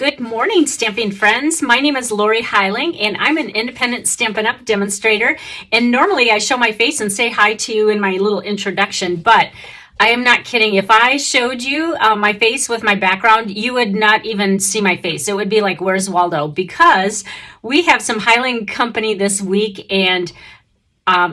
Good morning, stamping friends. My name is Lorri Heiling, and I'm an independent Stampin' Up! Demonstrator. And normally I show my face and say hi to you in my little introduction, but I am not kidding. If I showed you my face with my background, you would not even see my face. It would be like, where's Waldo? Because we have some Heiling company this week, and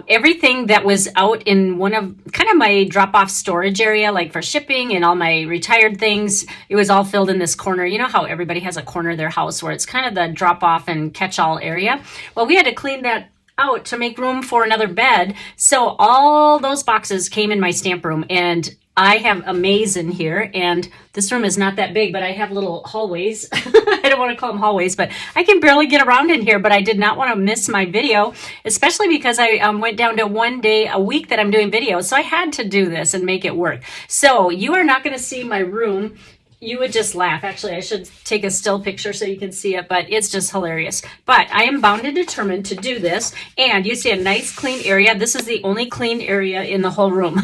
everything that was out in one of kind of my drop-off storage area, like for shipping and all my retired things, it was all filled in this corner. You know how everybody has a corner of their house where it's kind of the drop-off and catch-all area? Well, we had to clean that out to make room for another bed. So all those boxes came in my stamp room, and I have a maze in here, and this room is not that big, but I have little hallways. I don't want to call them hallways, but I can barely get around in here, but I did not want to miss my video, especially because I went down to 1 day a week that I'm doing videos, so I had to do this and make it work. So you are not going to see my room. You would just laugh. Actually, I should take a still picture so you can see it, but it's just hilarious. But I am bound and determined to do this, and you see a nice clean area. This is the only clean area in the whole room.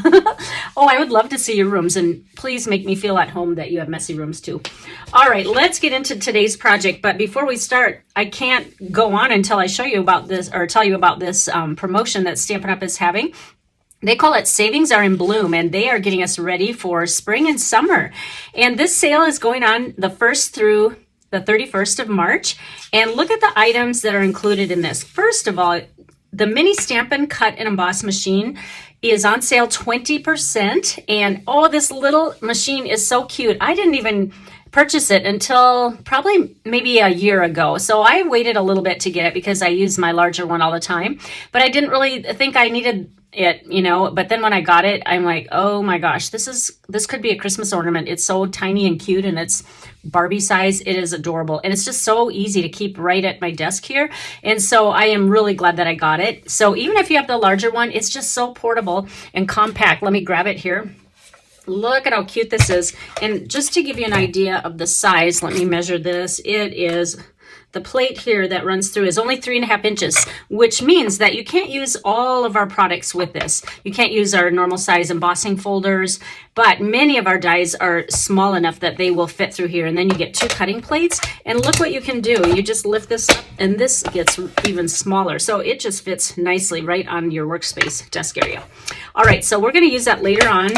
Oh, I would love to see your rooms, and please make me feel at home that you have messy rooms too. All right, let's get into today's project, but before we start, I can't go on until I show you about this, or tell you about this promotion that Stampin' Up! Is having. They call it Savings Are in Bloom, and they are getting us ready for spring and summer. And this sale is going on the 1st through the 31st of March. And look at the items that are included in this. First of all, the mini Stampin' Cut and Emboss machine is on sale 20%. And oh, this little machine is so cute. I didn't even purchase it until probably maybe a year ago. So I waited a little bit to get it because I use my larger one all the time. But I didn't really think I needed it, you know, but then when I got it, I'm like, oh my gosh, this could be a Christmas ornament. It's so tiny and cute, and it's Barbie size. It is adorable, and it's just so easy to keep right at my desk here. And so I am really glad that I got it. So even if you have the larger one, it's just so portable and compact. Let me grab it here. Look at how cute this is. And just to give you an idea of the size, let me measure this. It is, the plate here that runs through is only 3.5 inches, which means that you can't use all of our products with this. You can't use our normal size embossing folders, but many of our dies are small enough that they will fit through here. And then you get 2 cutting plates, and look what you can do. You just lift this up, and this gets even smaller. So it just fits nicely right on your workspace desk area. All right, so we're going to use that later on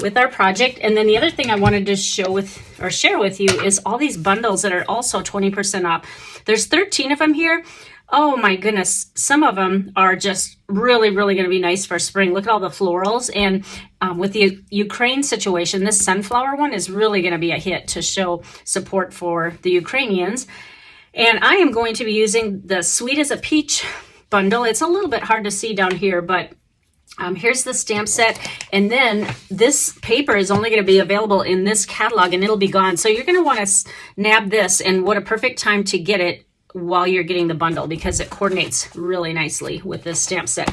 with our project. And then the other thing I wanted to share with you is all these bundles that are also 20% off. There's 13 of them here. Oh my goodness. Some of them are just really, really going to be nice for spring. Look at all the florals. And with the Ukraine situation, this sunflower one is really going to be a hit to show support for the Ukrainians. And I am going to be using the Sweet as a Peach bundle. It's a little bit hard to see down here, but here's the stamp set, and then this paper is only going to be available in this catalog, and it'll be gone. So you're going to want to nab this, and what a perfect time to get it while you're getting the bundle, because it coordinates really nicely with this stamp set.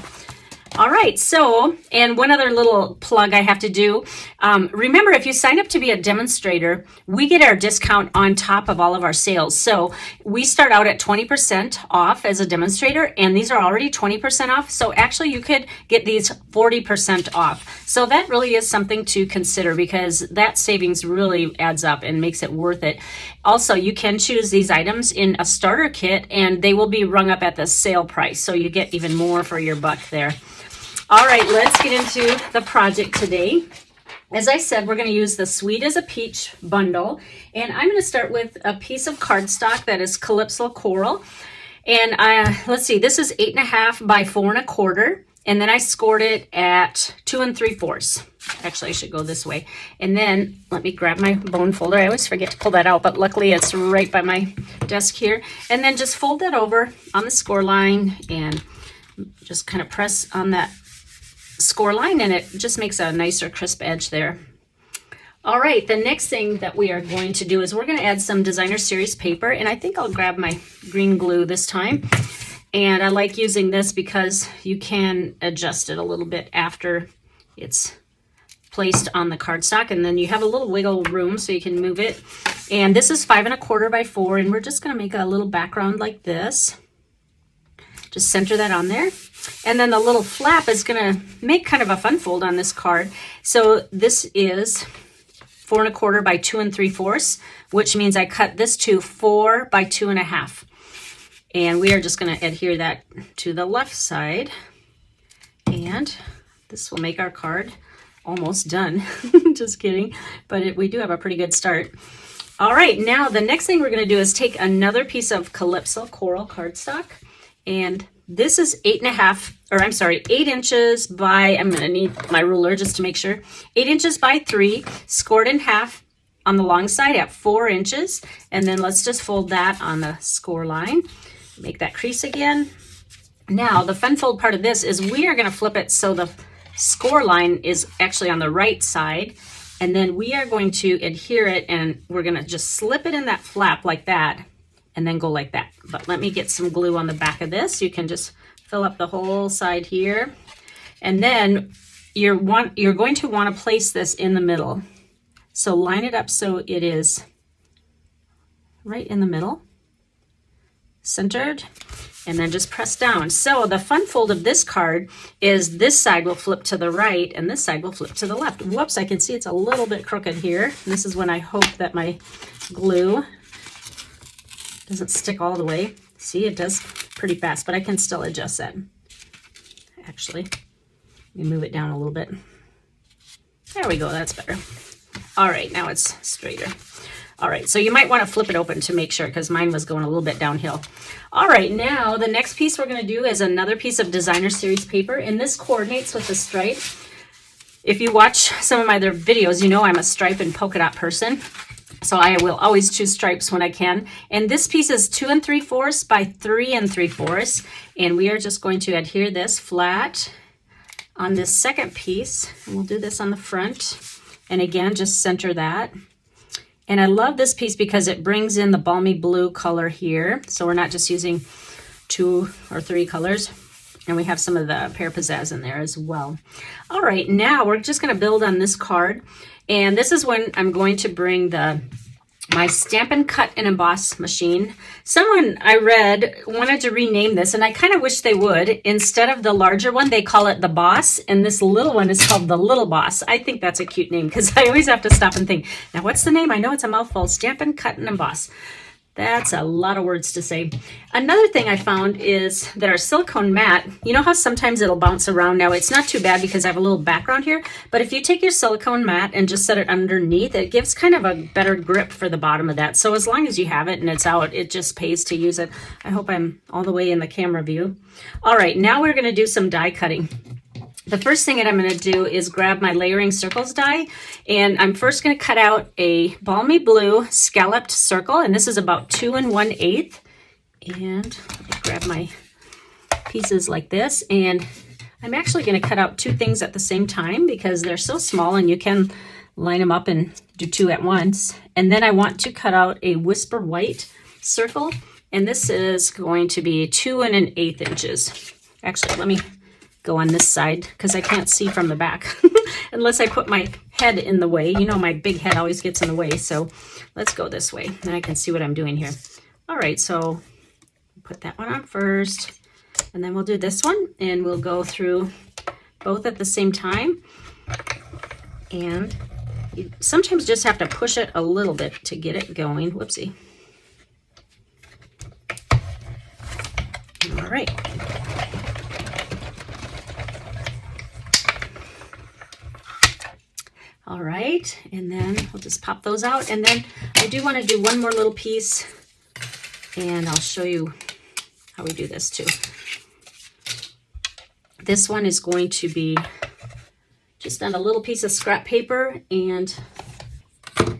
All right, so, and one other little plug I have to do. Remember, if you sign up to be a demonstrator, we get our discount on top of all of our sales. So we start out at 20% off as a demonstrator, and these are already 20% off. So actually you could get these 40% off. So that really is something to consider, because that savings really adds up and makes it worth it. Also, you can choose these items in a starter kit, and they will be rung up at the sale price. So you get even more for your buck there. All right, let's get into the project today. As I said, we're going to use the Sweet as a Peach bundle, and I'm going to start with a piece of cardstock that is Calypso Coral. And let's see, this is 8.5 by 4.25, and then I scored it at 2 3/4. Actually, I should go this way. And then let me grab my bone folder. I always forget to pull that out, but luckily it's right by my desk here. And then just fold that over on the score line and just kind of press on that score line, and it just makes a nicer crisp edge there. All right, the next thing that we are going to do is we're going to add some designer series paper, and I think I'll grab my green glue this time. And I like using this because you can adjust it a little bit after it's placed on the cardstock, and then you have a little wiggle room so you can move it. And this is 5.25 by 4, and we're just going to make a little background like this. Just center that on there. And then the little flap is going to make kind of a fun fold on this card. So this is 4 1/4 by 2 3/4, which means I cut this to 4 by 2 1/2. And we are just going to adhere that to the left side. And this will make our card almost done. Just kidding. But we do have a pretty good start. All right, now the next thing we're going to do is take another piece of Calypso Coral cardstock. And this is 8 inches by, I'm going to need my ruler just to make sure, 8 inches by 3, scored in half on the long side at 4 inches. And then let's just fold that on the score line. Make that crease again. Now, the fun fold part of this is we are going to flip it so the score line is actually on the right side. And then we are going to adhere it, and we're going to just slip it in that flap like that and then go like that. But let me get some glue on the back of this. You can just fill up the whole side here. And then you're going to want to place this in the middle. So line it up so it is right in the middle, centered, and then just press down. So the fun fold of this card is this side will flip to the right and this side will flip to the left. Whoops, I can see it's a little bit crooked here. This is when I hope that my glue doesn't stick all the way. See, it does pretty fast, but I can still adjust that. Actually, let me move it down a little bit. There we go, that's better. All right, now it's straighter. All right, so you might want to flip it open to make sure, because mine was going a little bit downhill. All right, now the next piece we're going to do is another piece of Designer Series paper, and this coordinates with the stripe. If you watch some of my other videos, you know I'm a stripe and polka dot person, so I will always choose stripes when I can. And this piece is 2 3/4 by 3 3/4, and we are just going to adhere this flat on this second piece. And we'll do this on the front, and again, just center that. And I love this piece because it brings in the balmy blue color here. So we're not just using 2 or 3 colors. And we have some of the Pear Pizzazz in there as well. All right, now we're just going to build on this card. And this is when I'm going to bring my Stampin' Cut and Emboss machine. Someone I read wanted to rename this, and I kind of wish they would. Instead of the larger one, they call it the Boss, and this little one is called the Little Boss. I think that's a cute name because I always have to stop and think, now what's the name? I know it's a mouthful. Stampin' Cut and Emboss. That's a lot of words to say. Another thing I found is that our silicone mat, you know how sometimes it'll bounce around? Now it's not too bad because I have a little background here, but if you take your silicone mat and just set it underneath, it gives kind of a better grip for the bottom of that. So as long as you have it and it's out, it just pays to use it. I hope I'm all the way in the camera view. All right, now we're gonna do some die cutting. The first thing that I'm going to do is grab my layering circles die, and I'm first going to cut out a balmy blue scalloped circle, and this is about 2 1/8. And let me grab my pieces like this, and I'm actually going to cut out 2 things at the same time because they're so small and you can line them up and do 2 at once. And then I want to cut out a whisper white circle, and this is going to be 2 1/8 inches. Actually, let me go on this side because I can't see from the back unless I put my head in the way. You know, my big head always gets in the way. So let's go this way and I can see what I'm doing here. All right, so put that one on first, and then we'll do this one, and we'll go through both at the same time. And you sometimes just have to push it a little bit to get it going. Whoopsie. All right. All right, and then we'll just pop those out. And then I do want to do one more little piece, and I'll show you how we do this too. This one is going to be just on a little piece of scrap paper, and I'm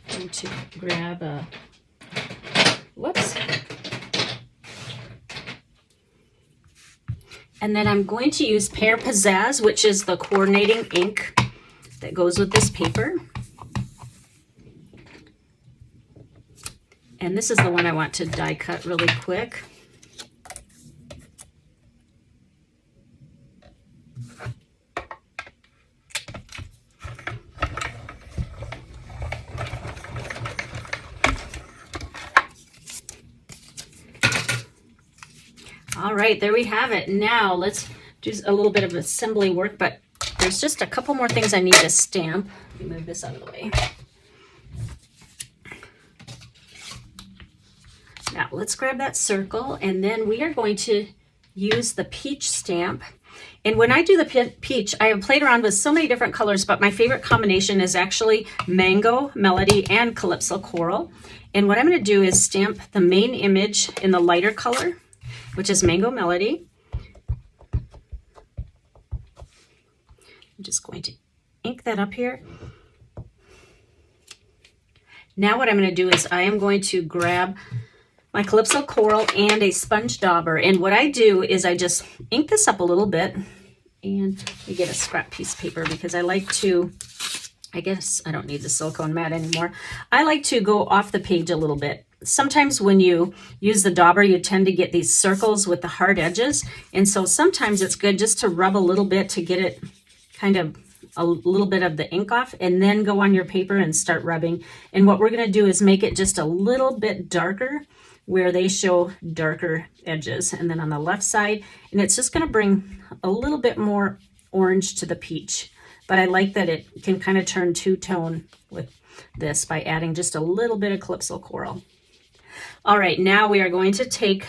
going to grab a, whoops. And then I'm going to use Pear Pizzazz, which is the coordinating ink that goes with this paper. And this is the one I want to die cut really quick. All right, there we have it. Now let's do a little bit of assembly work, but there's just a couple more things I need to stamp. Let me move this out of the way. Now let's grab that circle, and then we are going to use the peach stamp. And when I do the peach, I have played around with so many different colors, but my favorite combination is actually Mango Melody and Calypso Coral. And what I'm going to do is stamp the main image in the lighter color, which is Mango Melody. I'm just going to ink that up here. Now what I'm going to do is I am going to grab my Calypso Coral and a sponge dauber. And what I do is I just ink this up a little bit, and you get a scrap piece of paper because I like to, I guess I don't need the silicone mat anymore. I like to go off the page a little bit. Sometimes when you use the dauber, you tend to get these circles with the hard edges. And so sometimes it's good just to rub a little bit to get it kind of a little bit of the ink off, and then go on your paper and start rubbing. And what we're going to do is make it just a little bit darker where they show darker edges, and then on the left side, and it's just going to bring a little bit more orange to the peach. But I like that it can kind of turn two-tone with this by adding just a little bit of Calypso Coral. All right, now we are going to take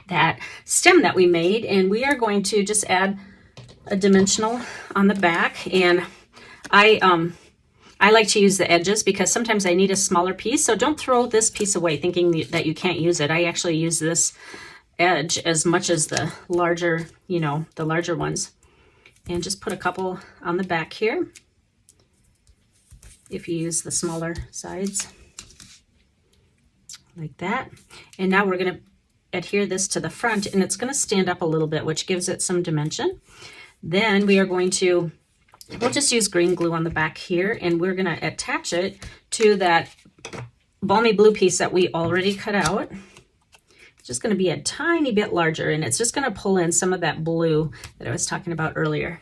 that stem that we made, and we are going to just add a dimensional on the back. And I like to use the edges because sometimes I need a smaller piece. So don't throw this piece away thinking that you can't use it. I actually use this edge as much as the larger, the larger ones. And just put a couple on the back here if you use the smaller sides, like that. And now we're going to adhere this to the front, and it's going to stand up a little bit, which gives it some dimension. Then we are going to, we'll just use green glue on the back here, and we're going to attach it to that balmy blue piece that we already cut out. It's just going to be a tiny bit larger, and it's just going to pull in some of that blue that I was talking about earlier.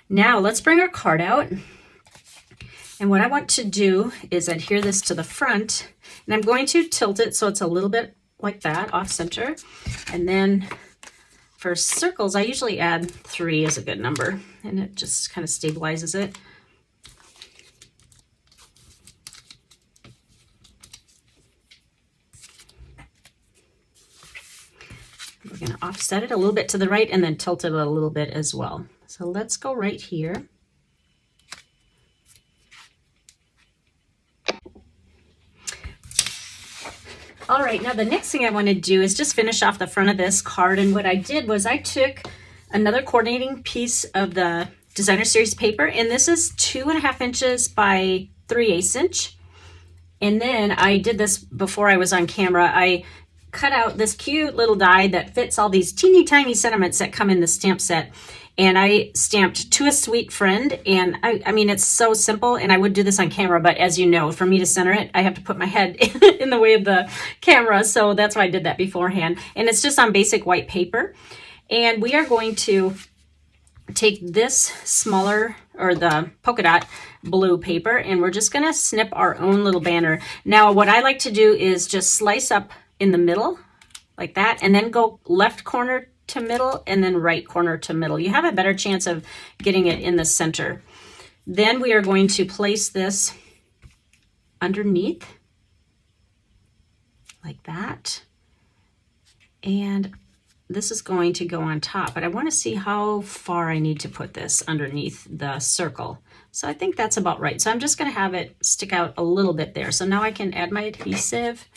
Now let's bring our card out. And what I want to do is adhere this to the front, and I'm going to tilt it so it's a little bit like that, off center. And then for circles, I usually add 3 as a good number, and it just kind of stabilizes it. We're going to offset it a little bit to the right and then tilt it a little bit as well. So let's go right here. All right, now the next thing I want to do is just finish off the front of this card. And what I did was I took another coordinating piece of the Designer Series paper, and this is 2.5 inches by 3/8 inch. And then I did this before I was on camera. I cut out this cute little die that fits all these teeny tiny sentiments that come in the stamp set. And I stamped "To a Sweet Friend," and I mean, it's so simple, and I would do this on camera, but as you know, for me to center it, I have to put my head in the way of the camera, so that's why I did that beforehand. And it's just on basic white paper. And we are going to take this smaller, or the polka dot blue paper, and we're just going to snip our own little banner. Now, what I like to do is just slice up in the middle, like that, and then go left corner to middle and then right corner to middle. You have a better chance of getting it in the center. Then we are going to place this underneath like that, and this is going to go on top, but I want to see how far I need to put this underneath the circle. So I think that's about right. So I'm just going to have it stick out a little bit there. So now I can add my adhesive,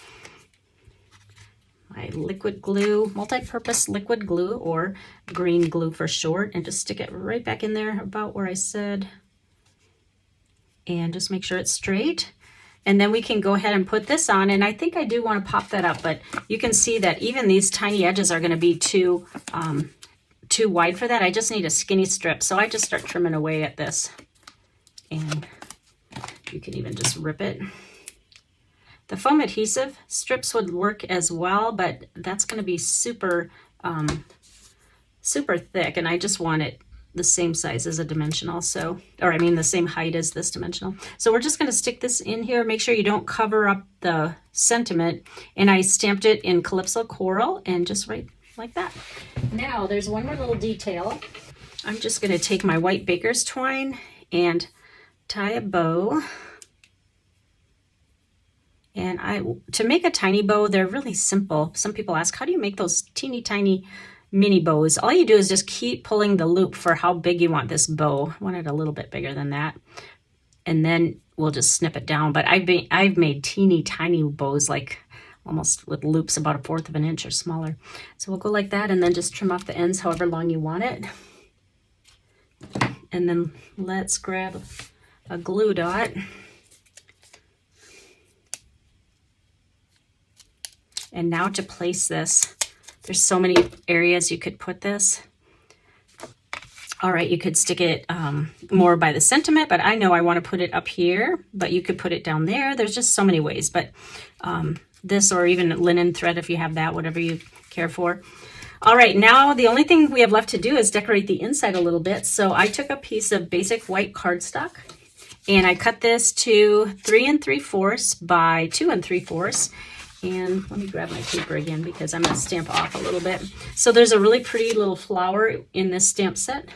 my liquid glue, multi-purpose liquid glue, or green glue for short, and just stick it right back in there about where I said, and just make sure it's straight. And then we can go ahead and put this on, and I think I do want to pop that up, but you can see that even these tiny edges are going to be too wide for that. I just need a skinny strip, so I just start trimming away at this, and you can even just rip it. The foam adhesive strips would work as well, but that's going to be super, super thick, and I just want it the same size as a dimensional, so, or I mean the same height as this dimensional. So we're just going to stick this in here. Make sure you don't cover up the sentiment, and I stamped it in Calypso Coral, and just right like that. Now there's one more little detail. I'm just going to take my white baker's twine and tie a bow. And to make a tiny bow, they're really simple. Some people ask, how do you make those teeny tiny mini bows? All you do is just keep pulling the loop for how big you want this bow. I want it a little bit bigger than that. And then we'll just snip it down. But I've made teeny tiny bows, like almost with loops about 1/4 of an inch or smaller. So we'll go like that and then just trim off the ends however long you want it. And then let's grab a glue dot. And now to place this, there's so many areas you could put this. All right, you could stick it more by the sentiment, but I know I want to put it up here, but you could put it down there. There's just so many ways, but this, or even linen thread if you have that, whatever you care for. All right, now the only thing we have left to do is decorate the inside a little bit. So I took a piece of basic white cardstock and I cut this to 3 3/4 by 2 3/4. And let me grab my paper again because I'm going to stamp off a little bit. So there's a really pretty little flower in this stamp set.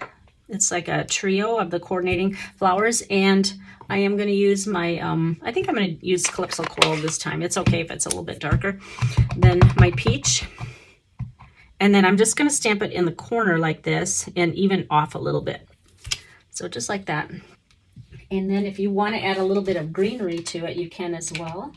It's like a trio of the coordinating flowers. And I am going to use my, I think I'm going to use Calypso Coral this time. It's okay if it's a little bit darker than my peach. And then I'm just going to stamp it in the corner like this and even off a little bit. So just like that. And then if you want to add a little bit of greenery to it, you can as well.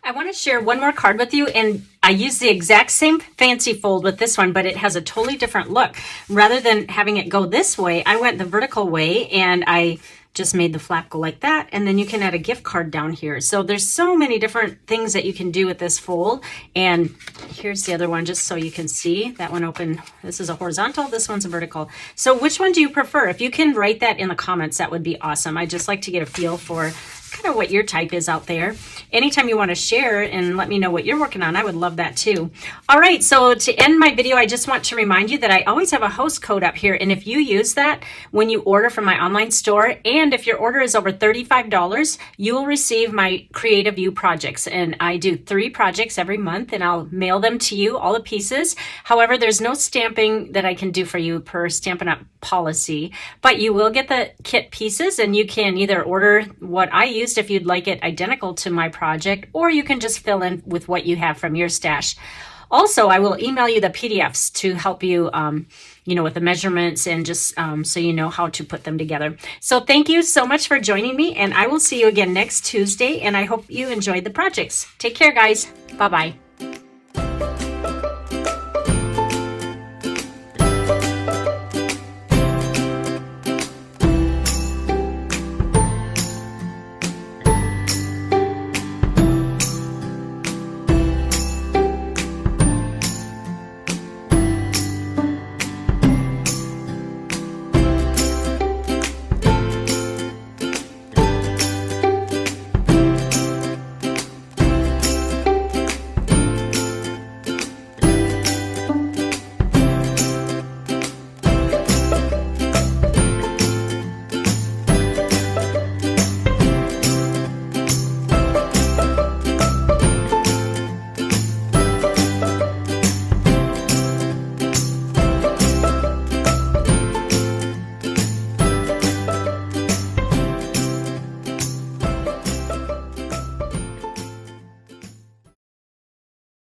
I want to share one more card with you, and I use the exact same fancy fold with this one, but it has a totally different look. Rather than having it go this way, I went the vertical way, and I just made the flap go like that, and then you can add a gift card down here. So there's so many different things that you can do with this fold, and here's the other one just so you can see. That one open, this is a horizontal, this one's a vertical. So which one do you prefer? If you can write that in the comments, that would be awesome. I'd just like to get a feel for kind of what your type is out there. Anytime you want to share and let me know what you're working on, I would love that too. All right, so to end my video, I just want to remind you that I always have a host code up here, and if you use that when you order from my online store, and if your order is over $35, you will receive my Creative You projects, and I do 3 projects every month, and I'll mail them to you, all the pieces. However, there's no stamping that I can do for you per Stampin' Up! Policy, but you will get the kit pieces, and you can either order what I used if you'd like it identical to my project, or you can just fill in with what you have from your stash. Also, I will email you the PDFs to help you, with the measurements and just so you know how to put them together. So thank you so much for joining me, and I will see you again next Tuesday, and I hope you enjoyed the projects. Take care, guys. Bye-bye.